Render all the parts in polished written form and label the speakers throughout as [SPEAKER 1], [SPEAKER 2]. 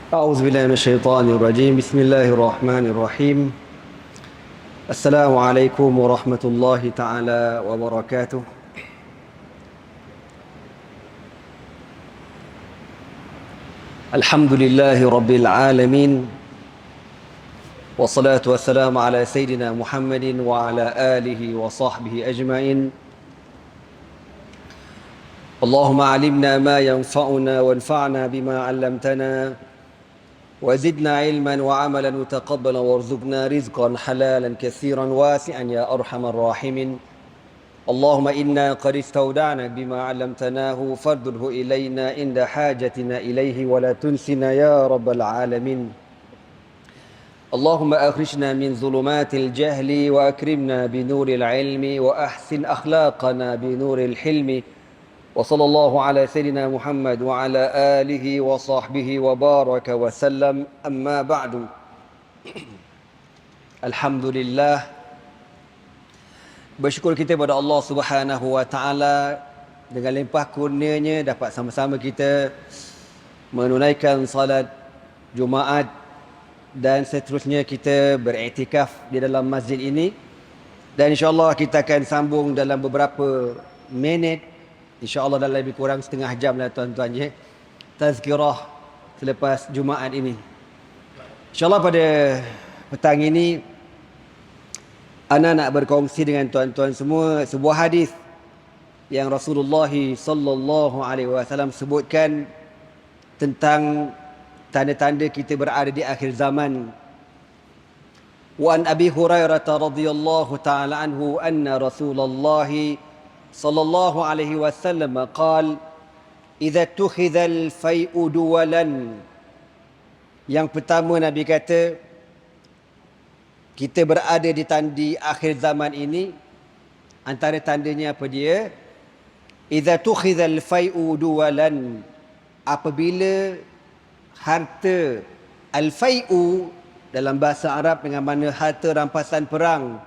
[SPEAKER 1] أعوذ بالله من الشيطان الرجيم بسم الله الرحمن الرحيم السلام عليكم ورحمة الله تعالى وبركاته الحمد لله رب العالمين والصلاة والسلام على سيدنا محمد وعلى آله وصحبه أجمعين اللهم علمنا ما ينفعنا وانفعنا بما علمتنا وزدنا علما وعملا متقبلا وارزقنا رزقا حلالا كثيرا واسعا يا أرحم الراحمين اللهم إنا قد استودعناك بما علمتناه فارده إلينا عند حاجتنا إليه ولا تنسنا يا رب العالمين اللهم أخرجنا من ظلمات الجهل وأكرمنا بنور العلم وأحسن أخلاقنا بنور الحلم وصلى الله على سيدنا محمد وعلى آله وصحبه وبارك وسلم أما بعد الحمد لله bersyukur kita kepada Allah Subhanahu wa taala dengan limpah kurnianya dapat sama-sama kita menunaikan salat Jumaat dan seterusnya kita beriktikaf di dalam masjid ini, dan insya-Allah kita akan sambung dalam beberapa minit, insya-Allah dalam lebih kurang setengah jam lah tuan-tuan ya, tazkirah selepas Jumaat ini. Insya-Allah pada petang ini ana nak berkongsi dengan tuan-tuan semua sebuah hadis yang Rasulullah sallallahu alaihi wasallam sebutkan tentang tanda-tanda kita berada di akhir zaman. Wa an Abi Hurairah radhiyallahu taala anhu anna Rasulullah sallallahu alaihi wasallam qala idza tukhidha al-fai'u duwalan. Yang pertama Nabi kata, kita berada di akhir zaman ini, antara tandanya apa dia? Idza tukhidha al-fai'u duwalan, apabila harta al-fai'u dalam bahasa Arab dengan makna harta rampasan perang.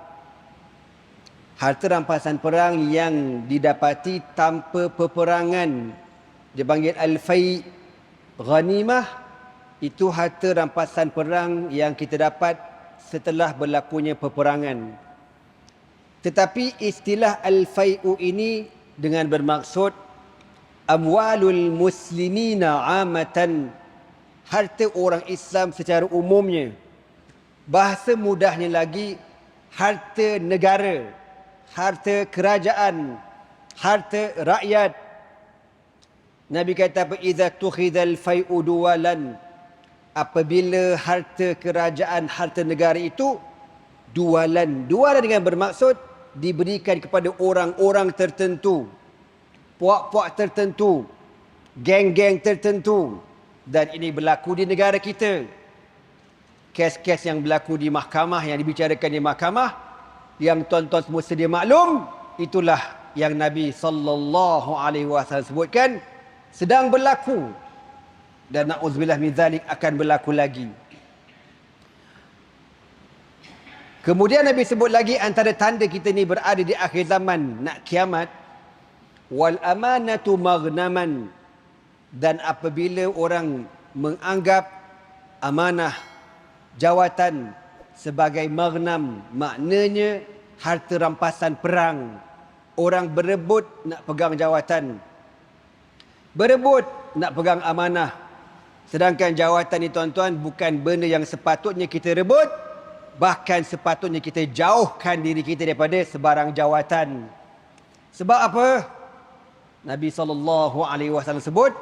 [SPEAKER 1] Harta rampasan perang yang didapati tanpa peperangan dipanggil al-fai'. Ghanimah itu harta rampasan perang yang kita dapat setelah berlakunya peperangan. Tetapi istilah al-fai'u ini dengan bermaksud amwalul muslimina amatan, harta orang Islam secara umumnya. Bahasa mudahnya lagi, harta negara, harta kerajaan, harta rakyat. Nabi kata apa? Idza tukhidhal fai'u duwalan, apabila harta kerajaan, harta negara itu duwalan. Duwalan dengan bermaksud diberikan kepada orang-orang tertentu, puak-puak tertentu, geng-geng tertentu. Dan ini berlaku di negara kita. Kes-kes yang berlaku di mahkamah, yang dibicarakan di mahkamah, yang tuan-tuan semua sedia maklum, itulah yang Nabi sallallahu alaihi wasallam sebutkan sedang berlaku, dan na'udzubillah min zalik akan berlaku lagi. Kemudian Nabi sebut lagi antara tanda kita ni berada di akhir zaman, nak kiamat, wal amanatu maghnaman, dan apabila orang menganggap amanah, jawatan sebagai maghnam, maknanya harta rampasan perang. Orang berebut nak pegang jawatan, berebut nak pegang amanah. Sedangkan jawatan ni tuan-tuan bukan benda yang sepatutnya kita rebut, bahkan sepatutnya kita jauhkan diri kita daripada sebarang jawatan. Sebab apa? Nabi SAW sebut,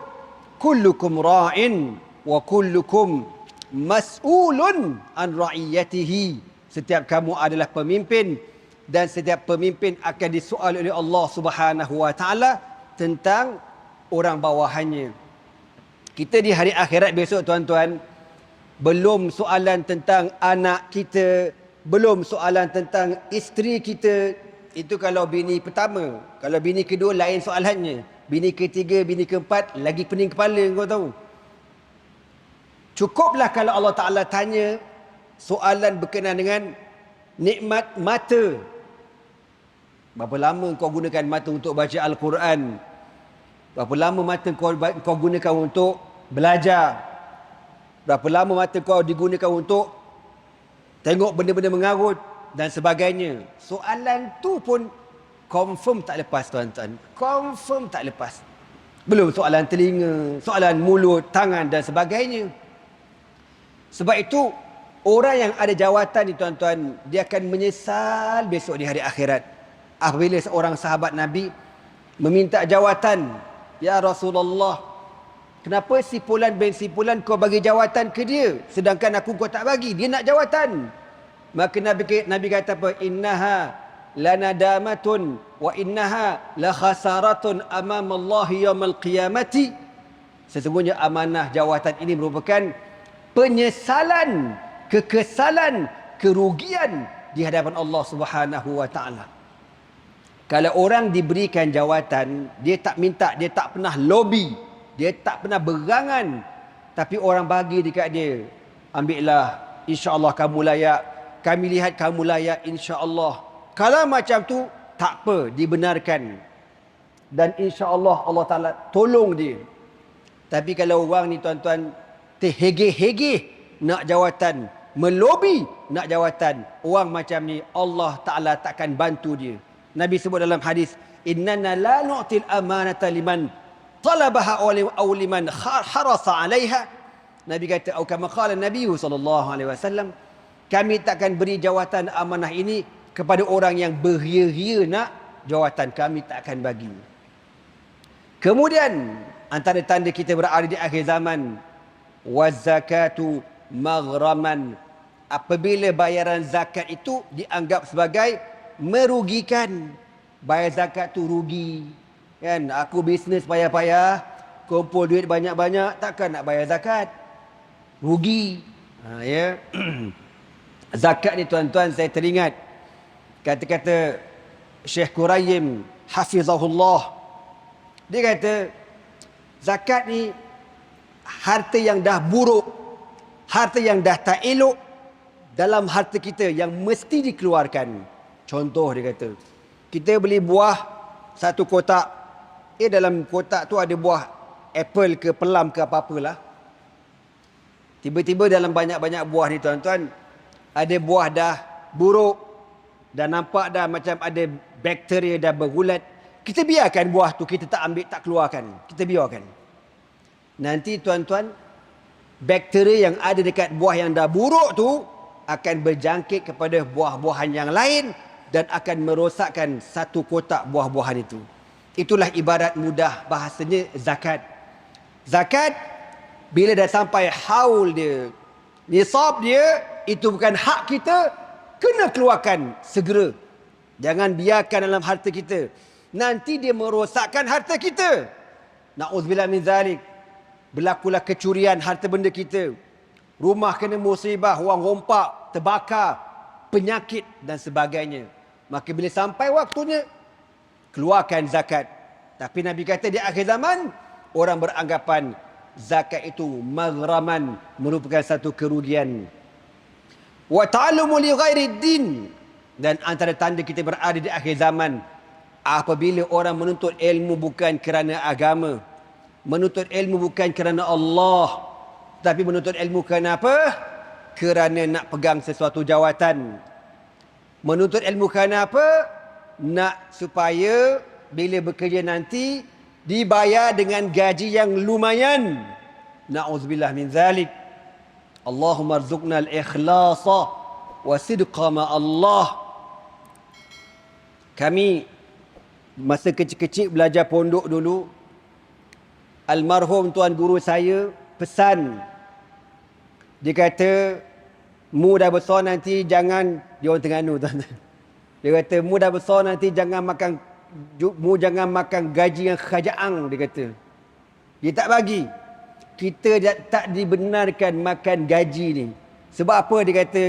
[SPEAKER 1] kullukum ra'in wa kullukum mas'ulun an ra'iyatihi. Setiap kamu adalah pemimpin, dan setiap pemimpin akan disoal oleh Allah Subhanahu wa taala tentang orang bawahannya. Kita di hari akhirat besok tuan-tuan, belum soalan tentang anak kita, belum soalan tentang isteri kita. Itu kalau bini pertama. Kalau bini kedua lain soalannya. Bini ketiga, bini keempat lagi pening kepala, kau tahu. Cukuplah kalau Allah Ta'ala tanya soalan berkenaan dengan nikmat mata. Berapa lama kau gunakan mata untuk baca Al-Quran? Berapa lama mata kau gunakan untuk belajar? Berapa lama mata kau digunakan untuk tengok benda-benda mengarut dan sebagainya. Soalan tu pun confirm tak lepas tuan-tuan. Confirm tak lepas. Belum soalan telinga, soalan mulut, tangan dan sebagainya. Sebab itu, orang yang ada jawatan ni tuan-tuan, dia akan menyesal besok di hari akhirat. Apabila seorang sahabat Nabi meminta jawatan, "Ya Rasulullah, kenapa si fulan bin si fulan kau bagi jawatan ke dia, sedangkan aku kau tak bagi? Dia nak jawatan." Maka Nabi kata apa? "Innaha lanadamatun wa innaha la khasaratun amam Allah yaumil qiyamati." Sesungguhnya amanah jawatan ini merupakan penyesalan, kekesalan, kerugian di hadapan Allah Subhanahu wa taala. Kalau orang diberikan jawatan, dia tak minta, dia tak pernah lobby, dia tak pernah berangan, tapi orang bagi dekat dia, "Ambillah, insya-Allah kamu layak. Kami lihat kamu layak, insya-Allah." Kalau macam tu, tak apa, dibenarkan. Dan insya-Allah Allah Taala tolong dia. Tapi kalau orang ni tuan-tuan terhegeh-hegeh nak jawatan, melobi nak jawatan, orang macam ni Allah Taala takkan bantu dia. Nabi sebut dalam hadis, "Innana la nu'til amanata liman talabaha aw liman harasa 'alaiha." Nabi kata, atau kama qala Nabi sallallahu alaihi wasallam, kami takkan beri jawatan amanah ini kepada orang yang beria-ria nak jawatan, kami tak akan bagi. Kemudian antara tanda kita berada di akhir zaman, wazakatu maghraman. Apabila bayaran zakat itu dianggap sebagai merugikan. Bayar zakat tu rugi. Kan? Aku bisnes payah-payah, kumpul duit banyak-banyak, takkan nak bayar zakat. Rugi. Ya. Zakat ni tuan-tuan, saya teringat kata-kata Syekh Quraim hafizahullah. Dia kata, zakat ni harta yang dah buruk, harta yang dah tak elok dalam harta kita yang mesti dikeluarkan. Contoh dia kata, kita beli buah satu kotak, dalam kotak tu ada buah apple ke pelam ke apa-apalah. Tiba-tiba dalam banyak-banyak buah ni tuan-tuan, ada buah dah buruk, dah nampak dah macam ada bakteria dah berulat. Kita biarkan buah tu, kita tak ambil, tak keluarkan. Kita biarkan. Nanti tuan-tuan, bakteria yang ada dekat buah yang dah buruk tu akan berjangkit kepada buah-buahan yang lain dan akan merosakkan satu kotak buah-buahan itu. Itulah ibarat mudah bahasanya zakat. Zakat, bila dah sampai haul dia, nisab dia, itu bukan hak kita, kena keluarkan segera. Jangan biarkan dalam harta kita. Nanti dia merosakkan harta kita. Na'udzubillah min zalik. Berlakulah kecurian harta benda kita. Rumah kena musibah, orang rompak, terbakar, penyakit dan sebagainya. Maka bila sampai waktunya, keluarkan zakat. Tapi Nabi kata di akhir zaman, orang beranggapan zakat itu maghraman, merupakan satu kerugian. Wa ta'allumu li ghairi din. Dan antara tanda kita berada di akhir zaman, apabila orang menuntut ilmu bukan kerana agama, menuntut ilmu bukan kerana Allah, tapi menuntut ilmu kerana apa? Kerana nak pegang sesuatu jawatan. Menuntut ilmu kerana apa? Nak supaya bila bekerja nanti dibayar dengan gaji yang lumayan. Na'udzubillah min zalik. Allahumma rzuqna al-ikhlasa wa sidqa ma Allah. Kami masa kecil-kecil belajar pondok dulu, almarhum tuan guru saya pesan. Dia kata, mu dah besar nanti jangan, dia orang Terengganu tuan. Dia kata, mu dah besar nanti jangan makan gaji yang kerajaan, dia kata. Dia tak bagi. Kita tak dibenarkan makan gaji ni. Sebab apa? Dia kata,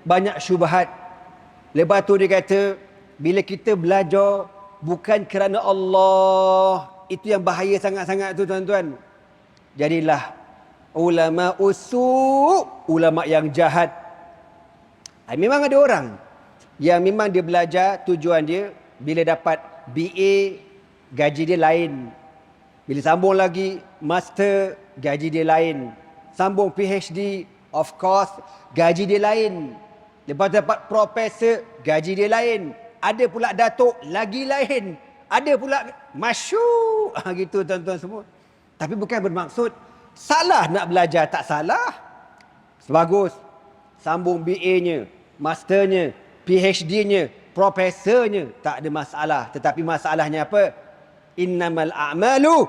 [SPEAKER 1] banyak syubhat. Lepas tu dia kata, bila kita belajar bukan kerana Allah, itu yang bahaya sangat-sangat tu tuan-tuan. Jadilah ulama usu', ulama yang jahat. Memang ada orang yang memang dia belajar, tujuan dia bila dapat BA, gaji dia lain. Bila sambung lagi master, gaji dia lain. sambung PhD, of course gaji dia lain. Lepas dapat profesor, gaji dia lain. Ada pula datuk, lagi lain. Ada pula masyuk. Gitu tuan-tuan semua. Tapi bukan bermaksud salah nak belajar, tak salah. Bagus. Sambung BA-nya, masternya, PhD-nya, profesornya, tak ada masalah. Tetapi masalahnya apa? Innamal a'malu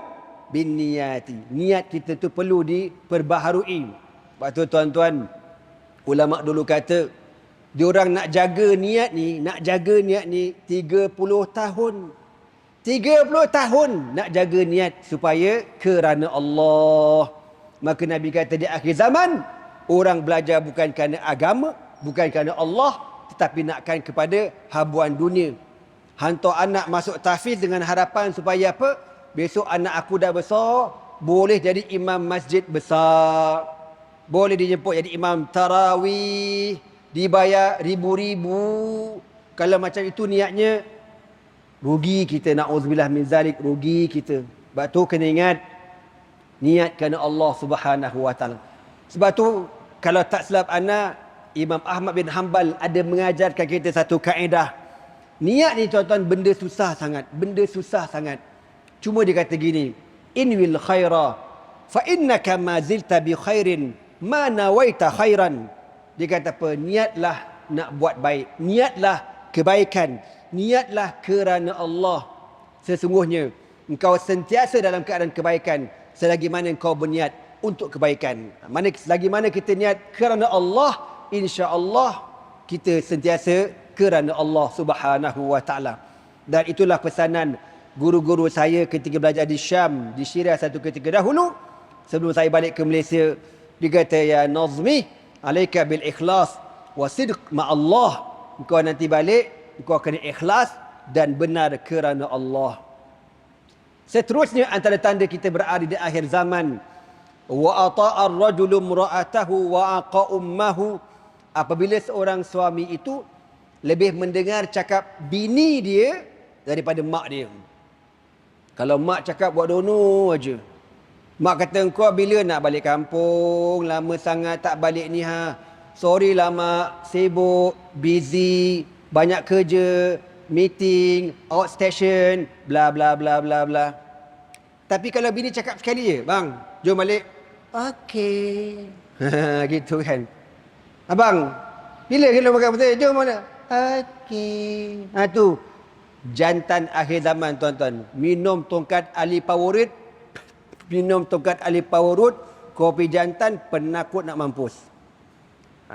[SPEAKER 1] binniyati. Niat kita tu perlu diperbaharui. Sebab tu tuan-tuan, ulama dulu kata, diorang nak jaga niat ni 30 tahun. 30 tahun nak jaga niat supaya kerana Allah. Maka Nabi kata di akhir zaman, orang belajar bukan kerana agama, bukan kerana Allah, tetapi nakkan kepada habuan dunia. Hantar anak masuk tahfiz dengan harapan supaya apa? Besok anak aku dah besar, boleh jadi imam masjid besar. Boleh dijemput jadi imam tarawih, dibayar ribu-ribu. Kalau macam itu niatnya, rugi kita, na'udzubillah min zalik, rugi kita. Sebab tu kena ingat, niat kerana Allah Subhanahu wa taala. Sebab tu kalau tak silap ana, Imam Ahmad bin Hanbal ada mengajarkan kita satu kaedah. Niat ni tuan-tuan benda susah sangat, benda susah sangat. Cuma dia kata gini, inwil khaira fa innaka ma zilta bi khairin ma nawaita khairan. Dia kata apa? Niatlah nak buat baik, niatlah kebaikan, niatlah kerana Allah. Sesungguhnya engkau sentiasa dalam keadaan kebaikan selagi mana engkau berniat untuk kebaikan. Selagi mana kita niat kerana Allah, insya-Allah kita sentiasa kerana Allah Subhanahu wa taala. Dan itulah pesanan guru-guru saya ketika belajar di Syam, di Syria satu ketika dahulu. Sebelum saya balik ke Malaysia, dia kata, ya Nazmi, alaika bil ikhlas wa sidq ma Allah. Engkau nanti balik, engkau kena ikhlas dan benar kerana Allah. Seterusnya antara tanda kita berada di akhir zaman, wa ata'a ar-rajulu imra'atahu wa aqa ummahu. Apabila seorang suami itu lebih mendengar cakap bini dia daripada mak dia. Kalau mak cakap buat dono aja. Mak kata, engkau bila nak balik kampung? Lama sangat tak balik ni ha. Sorry lah mak, sibuk, busy, banyak kerja, meeting, outstation, bla bla bla bla bla. Tapi kalau bini cakap sekali je, bang, jom balik. Okey. Gitu kan. Abang, bila kita makan betul? Jom mana? Okey. Tu jantan akhir zaman tuan-tuan. Minum tongkat Ali Powerade, minum tongkat Ali Powerade, kopi jantan, penakut nak mampus.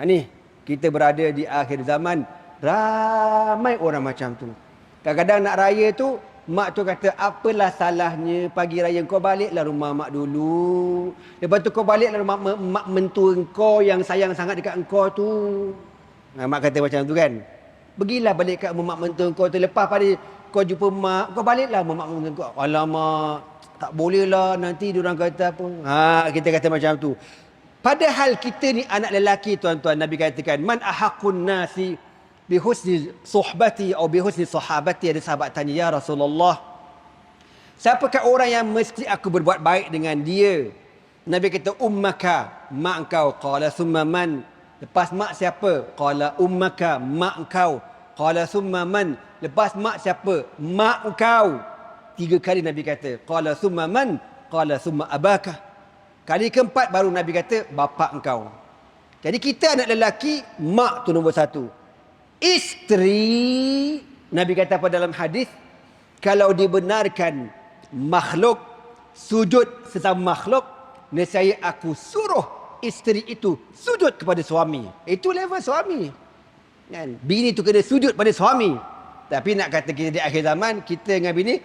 [SPEAKER 1] Ni kita berada di akhir zaman, ramai orang macam tu. Kadang-kadang nak raya tu, mak tu kata, apalah salahnya pagi raya kau baliklah rumah mak dulu. Lepas tu kau baliklah rumah mak mentua kau yang sayang sangat dekat engkau tu. Mak kata macam tu kan. Pergilah balik kat mak mentua kau tu. Lepas pada kau jumpa mak, kau baliklah mak mentua kau. Alamak, tak boleh lah, nanti diorang kata apa. Kita kata macam tu. Padahal kita ni anak lelaki tuan-tuan. Nabi katakan, man ahakun nasi bihusni suhbati atau bihusni sahabati. Ada sahabat tanya, ya Rasulullah, siapakah orang yang mesti aku berbuat baik dengan dia? Nabi kata, ummaka, mak engkau. Qala summa man. Lepas mak siapa? Qala ummaka, mak engkau. Qala summa man. Lepas mak siapa? Mak engkau. 3 kali Nabi kata. Qala summa man. Qala summa abaka. Kali keempat baru Nabi kata, bapa engkau. Jadi kita anak lelaki, mak tu nombor 1. Isteri, Nabi kata apa dalam hadis, kalau dibenarkan makhluk sujud sesama makhluk, nescaya aku suruh isteri itu sujud kepada suami. Itu level suami. Kan? Bini tu kena sujud pada suami. Tapi nak kata kita di akhir zaman, kita dengan bini,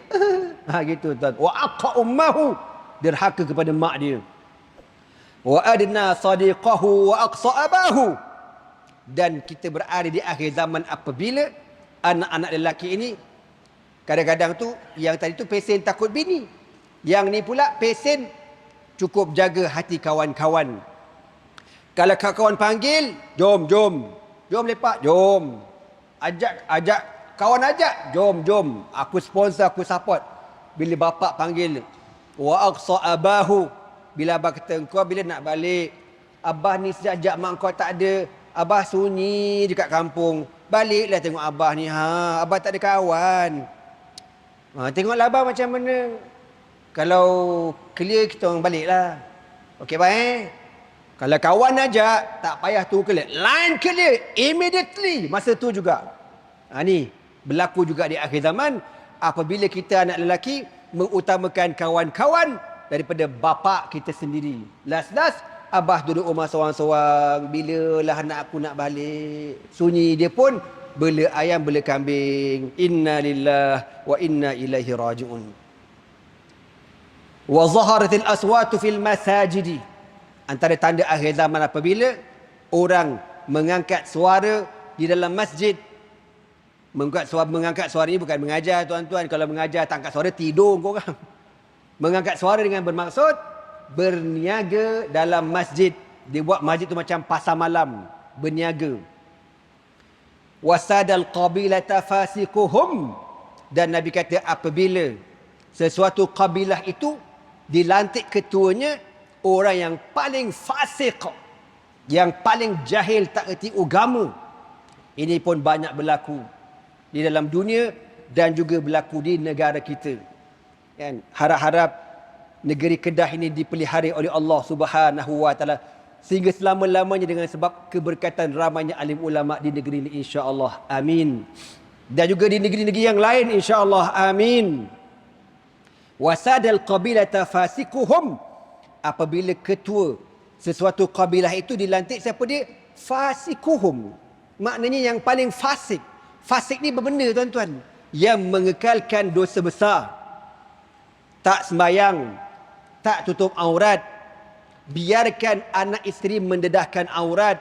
[SPEAKER 1] gitu tuan. Wa aqa ummahu, derhaka kepada mak dia. Wa adna sadiqahu wa aqsa abahu. Dan kita berada di akhir zaman apabila anak-anak lelaki ini, kadang-kadang tu yang tadi tu pesen takut bini, yang ni pula pesen cukup jaga hati kawan-kawan. Kalau kawan panggil, jom lepak, jom. Ajak kawan, ajak, jom. Aku sponsor, aku support. Bila bapak panggil, wa aqsa abahu, bila abang kata, engkau bila nak balik? Abah ni sejak mak kau tak ada, abah sunyi dekat kampung. Baliklah tengok abah ni. Abah tak ada kawan. Tengoklah abah macam mana. Kalau clear kita orang baliklah. Okey baik. Kalau kawan ajak, tak payah tunggu clear. Line clear immediately. Masa tu juga. Ni berlaku juga di akhir zaman. Apabila kita anak lelaki mengutamakan kawan-kawan daripada bapa kita sendiri. Last-last, abah duduk rumah seorang-seorang. Bilalah anak aku nak balik. Sunyi dia pun bela ayam, bela kambing. Inna lillah wa inna ilaihi raji'un. Wa zaharatil aswatu fil masajidi. Antara tanda akhir zaman apabila orang mengangkat suara di dalam masjid. Mengangkat suara ini bukan mengajar tuan-tuan. Kalau mengajar tak angkat suara, tidur korang. Mengangkat suara dengan bermaksud berniaga dalam masjid. Dia buat masjid tu macam pasar malam. Berniaga. Wasadal qabilata fasikuhum. Dan Nabi kata apabila sesuatu kabilah itu dilantik ketuanya orang yang paling fasik, yang paling jahil, tak erti agama. Ini pun banyak berlaku di dalam dunia dan juga berlaku di negara kita. Kan? Harap-harap negeri Kedah ini dipelihara oleh Allah Subhanahu wa taala sehingga selama-lamanya dengan sebab keberkatan ramainya alim ulama di negeri ini, insya-Allah. Amin. Dan juga di negeri-negeri yang lain, insya-Allah. Amin. Wasadal qabilata fasikuhum. Apabila ketua sesuatu kabilah itu dilantik, siapa dia? Fasikuhum. Maknanya yang paling fasik. Fasik ni berbenda tuan-tuan. Yang mengekalkan dosa besar. Tak sembayang. Tak tutup aurat. Biarkan anak isteri mendedahkan aurat.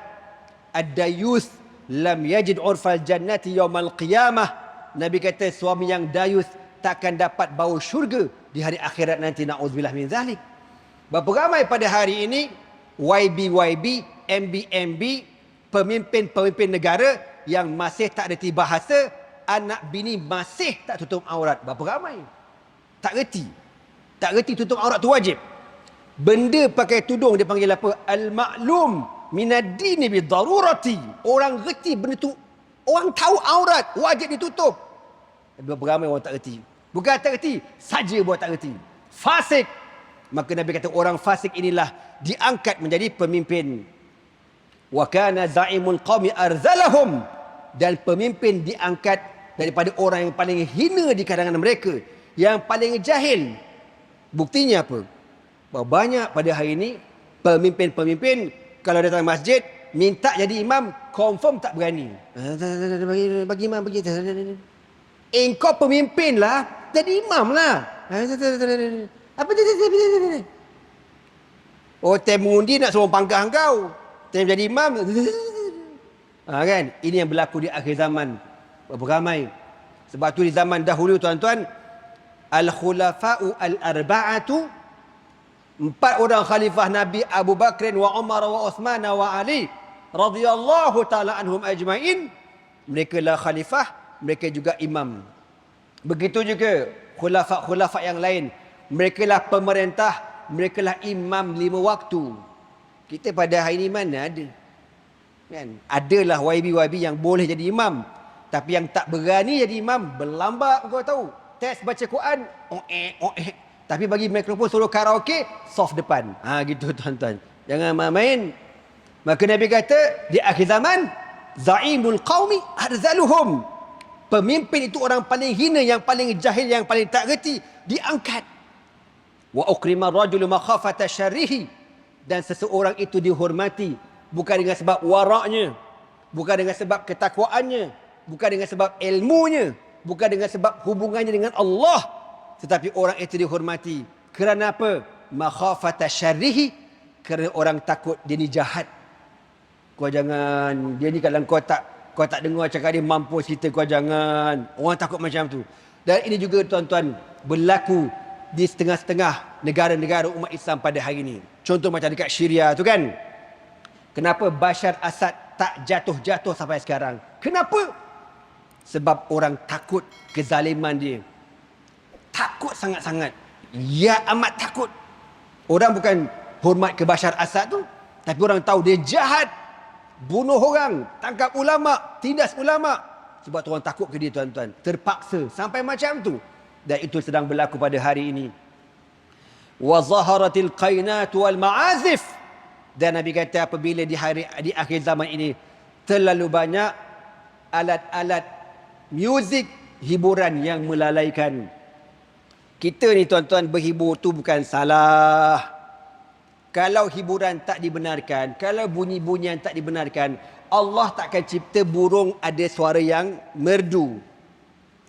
[SPEAKER 1] Ad-dayus lam yajid urfal jannati yawmal qiyamah. Nabi kata suami yang dayus takkan dapat bau syurga di hari akhirat nanti. Na'udzubillah min zalik. Berapa ramai pada hari ini YB, MB, pemimpin-pemimpin negara yang masih tak reti bahasa, anak bini masih tak tutup aurat. Berapa ramai? Tak reti. Tak reti tutup aurat tu wajib. Benda pakai tudung dia panggil apa? Al-ma'lum minad-dini bidarurati. Orang reti benda tu. Orang tahu aurat wajib ditutup. Berapa ramai orang tak reti? Bukan tak reti, saja buat tak reti. Fasik. Maka Nabi kata orang fasik inilah diangkat menjadi pemimpin. Wa kana za'imul qaumi arzalahum. Dan pemimpin diangkat daripada orang yang paling hina di kalangan mereka, yang paling jahil. Buktinya apa? Banyak pada hari ini pemimpin-pemimpin kalau datang masjid minta jadi imam, confirm tak berani. Bagi imam bagi. Engkau pemimpin lah, jadi imam lah. Apa dia? Oh, time mengundi nak suruh pangkah kau. Time jadi imam. Kan? Ini yang berlaku di akhir zaman. Berapa ramai. Sebab tu di zaman dahulu tuan-tuan, al-khulafa'u al-arba'atu, 4 orang khalifah Nabi, Abu Bakr wa Umar wa Uthman wa Ali radhiyallahu ta'ala anhum ajma'in. Mereka lah khalifah, mereka juga imam. Begitu juga khulafah-khulafah yang lain. Mereka lah pemerintah, mereka lah imam 5 waktu. Kita pada hari ini mana ada? Kan? Adalah YB yang boleh jadi imam. Tapi yang tak berani jadi imam, berlambak kau tahu. Test baca Quran, tapi bagi mikrofon suruh karaoke, soft depan. Gitu tuan-tuan. Jangan main-main. Maka Nabi kata, di akhir zaman, za'imul qaumi arzaluhum. Pemimpin itu orang paling hina, yang paling jahil, yang paling tak reti, diangkat. Wa ukrima rajulu makhafata syarrihi. Dan seseorang itu dihormati bukan dengan sebab waraknya, bukan dengan sebab ketakwaannya, bukan dengan sebab ilmunya, bukan dengan sebab hubungannya dengan Allah, tetapi orang itu dihormati kerana apa? Makhafata syarrihi, kerana orang takut dia ni jahat. Kau jangan, dia ni kalau kau tak dengar cakap dia mampus kita, kau jangan. Orang takut macam tu. Dan ini juga tuan-tuan berlaku di setengah-setengah negara-negara umat Islam pada hari ini. Contoh macam dekat Syria tu kan. Kenapa Bashar Assad tak jatuh-jatuh sampai sekarang? Kenapa? Sebab orang takut kezaliman dia. Takut sangat-sangat. Ya amat takut. Orang bukan hormat ke Bashar Assad tu. Tapi orang tahu dia jahat, bunuh orang, tangkap ulama, tindas ulama. Sebab tu orang takut ke dia, tuan-tuan. Terpaksa sampai macam tu. Dan itu sedang berlaku pada hari ini. Wa zaharatil qainat wal ma'azif. Dan Nabi kata apabila di akhir zaman ini terlalu banyak alat-alat muzik hiburan yang melalaikan. Kita ni tuan-tuan berhibur tu bukan salah. Kalau hiburan tak dibenarkan, kalau bunyi-bunyian tak dibenarkan, Allah takkan cipta burung ada suara yang merdu.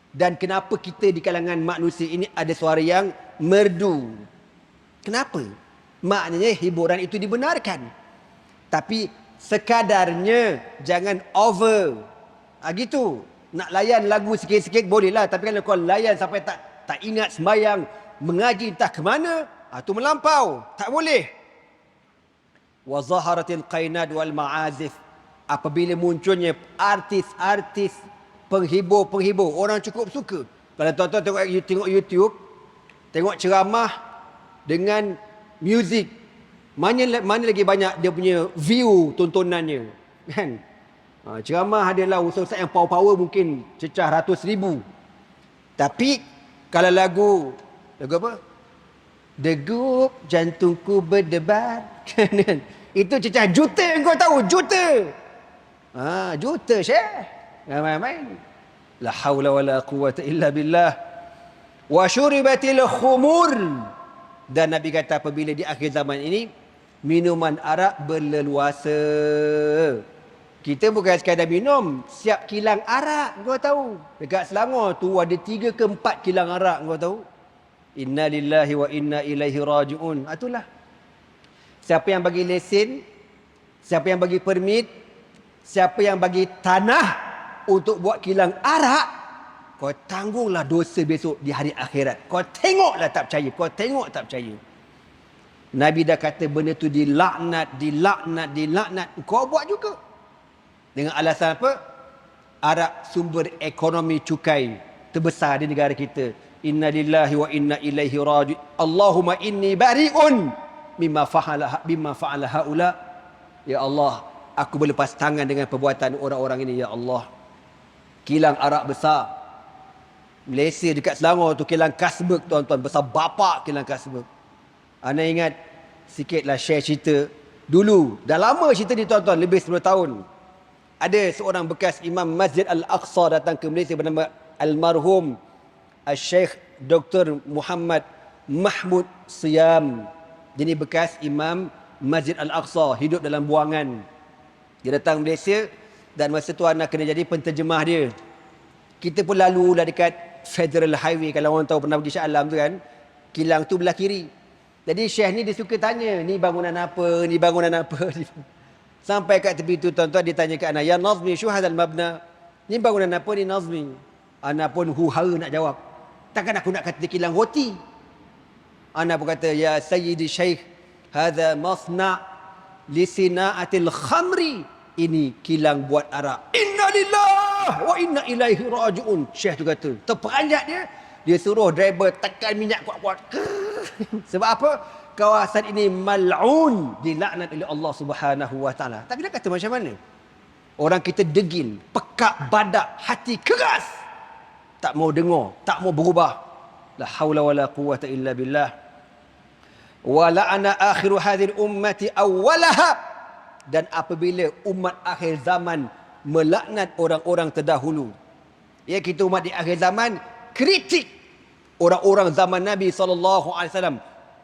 [SPEAKER 1] Dan kenapa kita di kalangan manusia ini ada suara yang merdu? Kenapa? Maknanya hiburan itu dibenarkan. Tapi sekadarnya, jangan over. Gitu. Nak layan lagu sikit-sikit bolehlah, tapi kalau kau layan sampai tak ingat sembahyang, mengaji entah ke mana, itu melampau. Tak boleh. Wa zaharatil qainad wal ma'azif. Apabila munculnya artis-artis penghibur, orang cukup suka. Kalau tuan-tuan tengok YouTube, tengok ceramah dengan muzik, mana lagi banyak dia punya view tontonannya, kan? Ceramah adalah ustaz-ustaz yang power mungkin cecah ratus ribu. Tapi kalau lagu apa? Degup jantungku berdebar, kan? Itu cecah juta, kau tahu, juta. Juta Syekh. Main-main. La haula wala quwwata illa billah. Wa syuribatil khumur. Dan Nabi kata apabila di akhir zaman ini minuman arak berleluasa. Kita bukan sekadar minum, siap kilang arak, kau tahu. Dekat Selangor tu ada 3 ke 4 kilang arak, kau tahu. Inna lillahi wa inna ilaihi raji'un. Itulah. Siapa yang bagi lesen, siapa yang bagi permit, siapa yang bagi tanah untuk buat kilang arak, kau tanggunglah dosa besok di hari akhirat. Kau tengoklah tak percaya, kau tengok tak percaya. Nabi dah kata benda tu dilaknat. Kau buat juga. Dengan alasan apa? Arak sumber ekonomi cukai terbesar di negara kita. Inna lillahi wa inna ilaihi raji'un. Allahumma inni bari'un mimma fa'ala haula. Ya Allah, aku berlepas tangan dengan perbuatan orang-orang ini, ya Allah. Kilang arak besar. Malaysia dekat Selangor tu kilang Kasbek, tuan-tuan, besar bapak kilang Kasbek. Ana ingat sikitlah share cerita. Dulu, dah lama cerita ni tuan-tuan, lebih 10 tahun. Ada seorang bekas imam Masjid Al-Aqsa datang ke Malaysia bernama almarhum Al-Syekh Dr. Muhammad Mahmud Siyam. Dia ni bekas imam Masjid Al-Aqsa, hidup dalam buangan. Dia datang Malaysia dan masa tu anak kena jadi penterjemah dia. Kita pun lalu lah dekat Federal Highway, kalau orang tahu pernah pergi Shah Alam tu kan. Kilang tu belah kiri. Jadi Syekh ni dia suka tanya, ni bangunan apa, ni bangunan apa. Sampai kat tepi tu tuan-tuan dia tanya kat anak, ya Nazmi, syuh hadzal mabna. Ni bangunan apa ni Nazmi? Anak pun huhara nak jawab. Takkan aku nak kata kilang roti. Anak pun kata, ya Sayyidi Syekh, hadza masna' li sina'atil khamri. Ini kilang buat arak. Inna lillahi wa inna ilaihi raji'un. Syekh tu kata, terperanjat dia suruh driver tekan minyak kuat-kuat. Sebab apa? Kawasan ini mal'un, dilaknat oleh Allah Subhanahu wa taala. Tapi dia kata macam mana? Orang kita degil, pekak badak, hati keras. Tak mau dengar, tak mau berubah. La haula wala quwwata illa billah. Wa la'ana akhiru hadhihi ummati awwalaha. Dan apabila umat akhir zaman melaknat orang-orang terdahulu. Ya, kita umat di akhir zaman kritik orang-orang zaman Nabi SAW.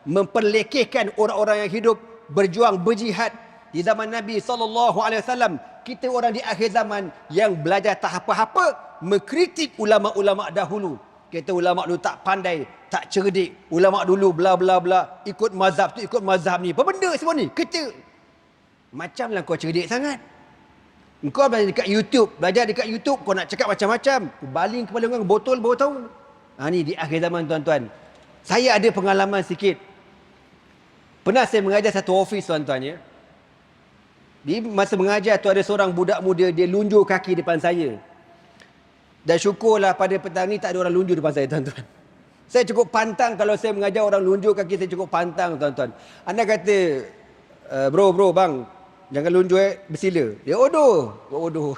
[SPEAKER 1] Memperlekehkan orang-orang yang hidup berjuang berjihad di zaman Nabi SAW. Kita orang di akhir zaman yang belajar tak apa-apa mengkritik ulama-ulama dahulu. Kata ulama dulu tak pandai, tak cerdik. Ulama dulu bla bla bla, ikut mazhab tu, ikut mazhab ni. Apa benda semua ni? Kita macamlah kau cerdik sangat. Kau belajar dekat YouTube, kau nak cakap macam-macam. Baling kepala orang botol baru tahu. Ni di akhir zaman tuan-tuan. Saya ada pengalaman sikit. Pernah saya mengajar satu office tuan-tuan ya. Di masa mengajar tu ada seorang budak muda, dia lunjur kaki depan saya. Dan syukurlah pada petang ni tak ada orang lunjur depan saya tuan-tuan. Saya cukup pantang kalau saya mengajar orang lunjur kaki, saya cukup pantang tuan-tuan. Anda kata Bro bang, jangan lunjur bersila. Dia buat odoh.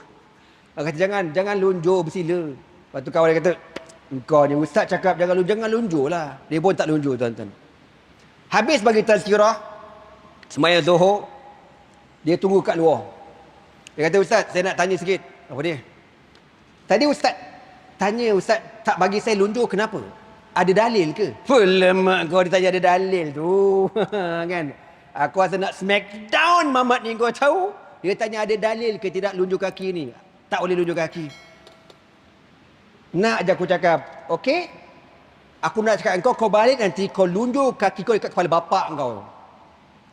[SPEAKER 1] Kata jangan lunjur bersila. Lepas tu kawan dia kata, engkau ni ustaz cakap jangan lunjur lah. Dia pun tak lunjur tuan-tuan. Habis bagi tazkirah, sembahyang Zuhur, dia tunggu kat luar. Dia kata, ustaz saya nak tanya sikit. Apa dia? Tadi ustaz tanya, ustaz tak bagi saya lunjur kenapa? Ada dalil ke? Lemak kau ditanya ada dalil tu. Kan? Aku rasa nak smack down Mamat ni, kau tahu. Dia tanya ada dalil ke tidak lunjur kaki ni? Tak boleh lunjur kaki. Nak je aku cakap, okey? Aku nak cakap kau balik nanti kau lunjur kaki kau dekat kepala bapak kau.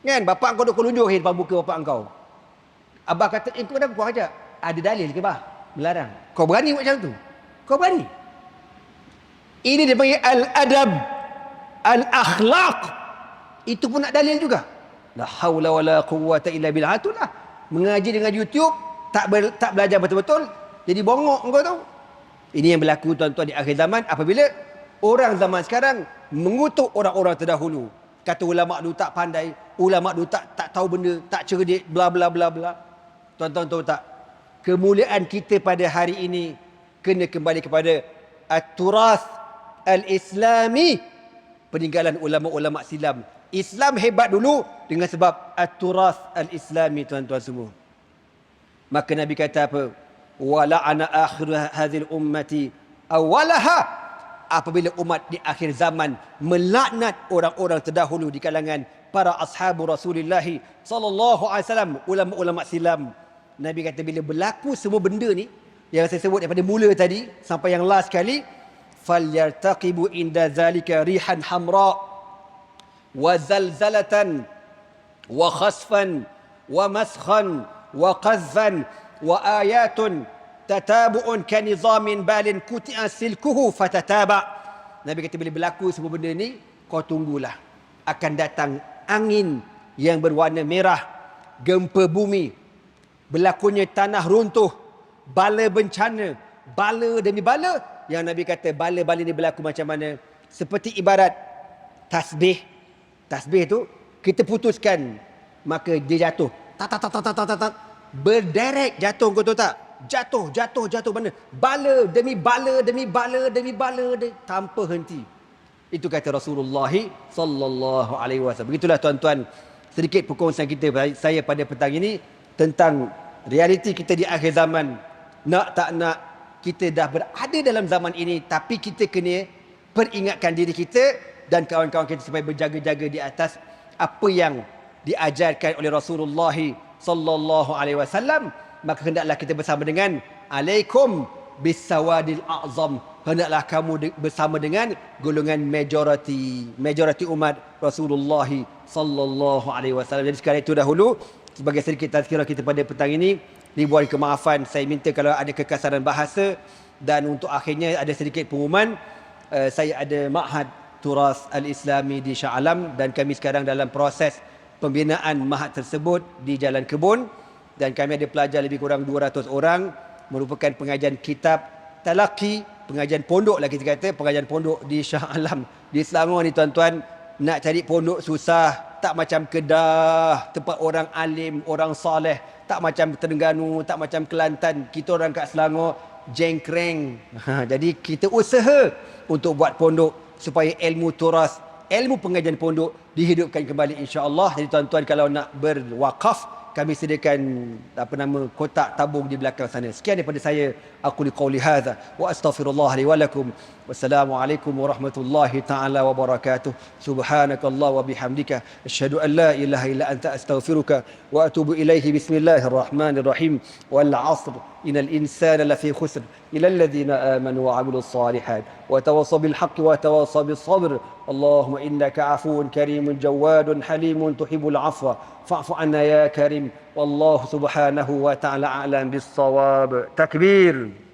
[SPEAKER 1] Kan? Bapak kau lunjur depan muka bapak kau. Abah kata, kau dah buat aja. Ada dalil ke bah? Melarang. Kau berani buat macam tu? Kau berani? Ini dia panggil al-adab, al-akhlaq. Itu pun nak dalil juga. La haula wala quwwata illa billah. Itulah. Mengaji dengan YouTube, tak belajar betul-betul, jadi bongok kau tahu. Ini yang berlaku tuan-tuan di akhir zaman apabila orang zaman sekarang mengutuk orang-orang terdahulu. Kata ulama dulu tak pandai, ulama dulu tak tahu benda, tak cerdik, bla bla bla bla. Tuan-tuan tahu tak? Kemuliaan kita pada hari ini kena kembali kepada at-turath al-islami, peninggalan ulama-ulama silam. Islam hebat dulu dengan sebab at-turath al-islami, tuan-tuan semua. Maka Nabi kata apa? Wa la'ana akhir hadhil ummati awalaha, apabila umat di akhir zaman melaknat orang-orang terdahulu di kalangan para ashabu Rasulullah sallallahu alaihi wasallam, ulama-ulama silam. Nabi kata bila berlaku semua benda ni yang saya sebut daripada mula tadi sampai yang last kali, falyartaqibu inda zalika rihan hamra wa zalzalatan wa khasfan wa maskhan wa qazfan wa ayatun tatabu'un kanizamin balin kuti'a silkuhu fatataba. Nabi kata bila berlaku semua benda ni, kau tunggulah, akan datang angin yang berwarna merah, gempa bumi, berlakunya tanah runtuh, bala bencana, bala demi bala. Yang Nabi kata bala-bala ni berlaku macam mana? Seperti ibarat tasbih. Tasbih tu kita putuskan, maka dia jatuh. Tak. Berderet jatuh, kau tahu tak? Jatuh mana? Bala demi bala demi bala demi bala tanpa henti. Itu kata Rasulullah sallallahu alaihi wasallam. Begitulah tuan-tuan, sedikit perkongsian kita saya pada petang ini tentang realiti kita di akhir zaman. Nak tak nak, kita dah berada dalam zaman ini, tapi kita kena peringatkan diri kita dan kawan-kawan kita supaya berjaga-jaga di atas apa yang diajarkan oleh Rasulullah sallallahu alaihi wasallam. Maka hendaklah kita bersama dengan alaikum bisawadil a'zam, hendaklah kamu bersama dengan golongan majoriti umat Rasulullah sallallahu alaihi wasallam. Jadi sekali itu dahulu sebagai sedikit tazkirah kita pada petang ini. Ribuan kemaafan, saya minta kalau ada kekasaran bahasa. Dan untuk akhirnya ada sedikit pengumuman, saya ada Ma'had Turath Al-Islami di Shah Alam, dan kami sekarang dalam proses pembinaan Ma'had tersebut di Jalan Kebun, dan kami ada pelajar lebih kurang 200 orang, merupakan pengajian kitab talaqi, pengajian pondok lah kita kata, pengajian pondok di Shah Alam di Selangor ni tuan-tuan. Nak cari pondok susah, tak macam Kedah, tempat orang alim, orang soleh, tak macam Terengganu, tak macam Kelantan. Kita orang kat Selangor jengkreng. Jadi kita usaha untuk buat pondok supaya ilmu turas, ilmu pengajian pondok dihidupkan kembali insya-Allah. Jadi tuan-tuan kalau nak berwakaf, kami sediakan kotak tabung di belakang sana. Sekian daripada saya. Aku liqauli hadza wa astaghfirullah li wa lakum. Wassalamualaikum warahmatullahi taala wabarakatuh. Subhanakallah wa bihamdika asyhadu an la ilaha illa anta astaghfiruka wa atubu ilaihi. Bismillahirrahmanirrahim. Wal 'asr innal insana lafi khusr illa alladhina amanu wa 'amilus salihat wa tawassaw bil haqqi wa tawassaw bis sabr. Allahumma innaka 'afuwun karimun jawadun halimun tuhibbul 'afwa fa'fu 'anna ya karim. Wallahu subhanahu wa ta'ala a'lam bis shawab. Takbir.